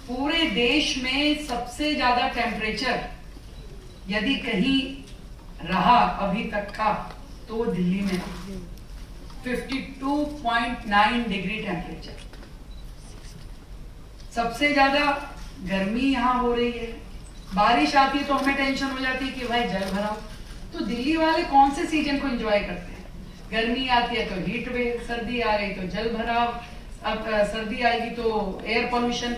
पूरे देश में सबसे ज्यादा टेम्परेचर यदि कहीं रहा अभी तक का तो दिल्ली में 52.9 डिग्री टेम्परेचर। सबसे ज्यादा गर्मी यहाँ हो रही है। बारिश आती है तो हमें टेंशन हो जाती है कि भाई जल भराव। तो दिल्ली वाले कौन से सीजन को एंजॉय करते हैं? गर्मी आती है तो हीट वेव, सर्दी आ रही तो जल भराव, अब सर्दी आएगी तो एयर पोल्यूशन,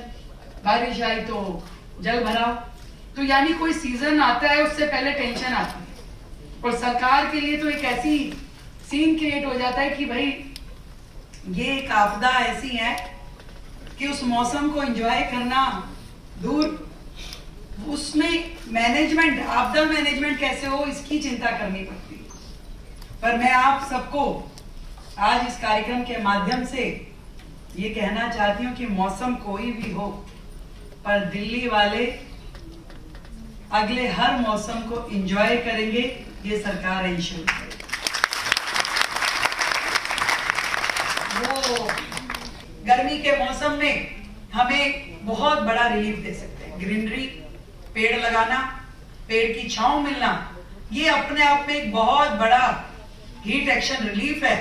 बारिश आई तो जल भराव। तो यानी कोई सीजन आता है उससे पहले टेंशन आती है। और सरकार के लिए तो एक ऐसी सीन क्रिएट हो जाता है कि भाई ये एक आपदा ऐसी है कि उस मौसम को एंजॉय करना दूर, उसमें मैनेजमेंट, आपदा मैनेजमेंट कैसे हो इसकी चिंता करनी पड़ती है। पर मैं आप सबको आज इस कार्यक्रम के माध्यम से ये कहना चाहती हूँ कि मौसम कोई भी हो, पर दिल्ली वाले अगले हर मौसम को एंजॉय करेंगे, ये सरकार इंश्योर करेगी। वो गर्मी के मौसम में हमें बहुत बड़ा रिलीफ दे सकते हैं। ग्रीनरी, पेड़ लगाना, पेड़ की छांव मिलना, ये अपने आप में एक बहुत बड़ा हीट एक्शन रिलीफ है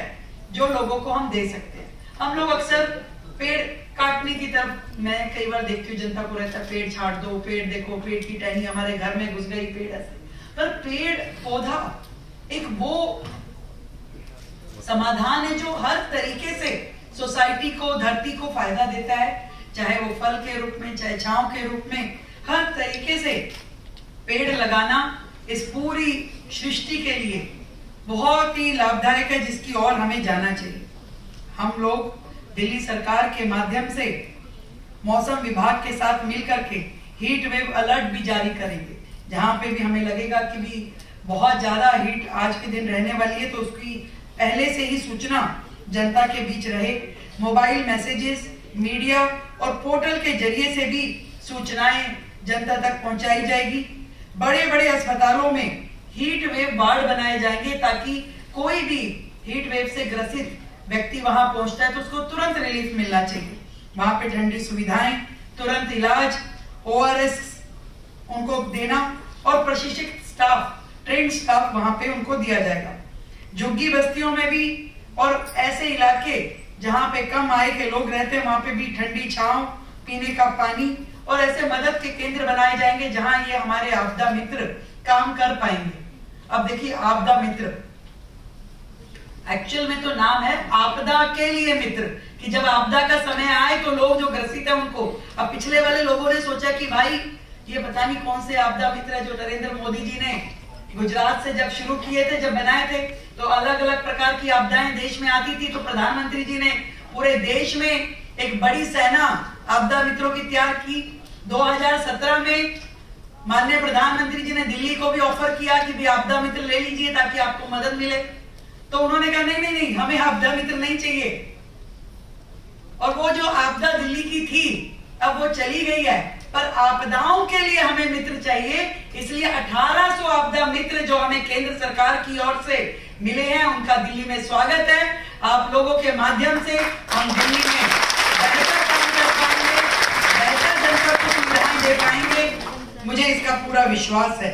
जो लोगों को हम दे सकते हैं। हम लोग अक्सर पेड़ काटने की तरफ, मैं कई बार देखती हूँ जनता को रहता है पेड़ छाट दो, पेड़ देखो, पेड़ की टहनी हमारे घर में घुस गई, पेड़ ऐसे। पर पेड़ पौधा एक वो समाधान है जो हर तरीके से सोसाइटी को, धरती को फायदा देता है, चाहे वो फल के रूप में, चाहे छांव के रूप में। हर तरीके से पेड़ लगाना इस पूरी सृष्टि के लिए बहुत ही लाभदायक है, जिसकी ओर हमें जाना चाहिए। हम लोग दिल्ली सरकार के माध्यम से मौसम विभाग के साथ मिलकर के हीट वेव अलर्ट भी जारी करेंगे। जहां पे भी हमें लगेगा कि भी बहुत ज्यादा हीट आज के दिन रहने वाली है तो उसकी पहले से ही सूचना जनता के बीच रहे। मोबाइल मैसेजेस, मीडिया और पोर्टल के जरिए से भी सूचनाएं जनता तक पहुंचाई जाएगी। बड़े बड़े अस्पतालों में हीट वेव वार्ड बनाए जाएंगे ताकि कोई भी हीट वेव से ग्रसित व्यक्ति वहां पहुंचता है तो उसको तुरंत रिलीफ मिलना चाहिए। वहां पे ठंडी सुविधाएं, तुरंत इलाज, ORS उनको देना और प्रशिक्षित स्टाफ, ट्रेंड स्टाफ वहां पे उनको दिया जाएगा। झुग्गी बस्तियों में भी और ऐसे इलाके जहां पे कम आय के लोग रहते हैं वहां पे भी ठंडी छांव, पीने का पानी और ऐसे मदद के केंद्र बनाए जाएंगे जहां ये हमारे आपदा मित्र काम कर पाएंगे। अब देखिए, आपदा मित्र एक्चुअल में तो नाम है आपदा के लिए मित्र, कि जब आपदा का समय आए तो लोग जो ग्रसित है उनको। अब पिछले वाले लोगों ने सोचा कि भाई ये पता नहीं कौन से आपदा मित्र है जो नरेंद्र मोदी जी ने गुजरात से जब शुरू किए थे, जब बनाए थे तो अलग अलग प्रकार की आपदाएं देश में आती थी। तो प्रधानमंत्री जी ने पूरे देश में एक बड़ी सेना आपदा मित्रों की तैयार की। 2017 में माननीय प्रधानमंत्री जी ने दिल्ली को भी ऑफर किया कि भी आपदा मित्र ले लीजिए ताकि आपको मदद मिले। तो उन्होंने कहा नहीं नहीं नहीं, हमें आपदा मित्र नहीं चाहिए। और वो जो आपदा दिल्ली की थी अब वो चली गई है, पर आपदाओं के लिए हमें मित्र चाहिए। इसलिए 1800 आपदा मित्र जो हमें केंद्र सरकार की ओर से मिले हैं, उनका दिल्ली में स्वागत है। आप लोगों के माध्यम से हम दिल्ली में बेहतर काम कर पाएंगे, बेहतर जनता को सुविधाएं दे पाएंगे, मुझे इसका पूरा विश्वास है।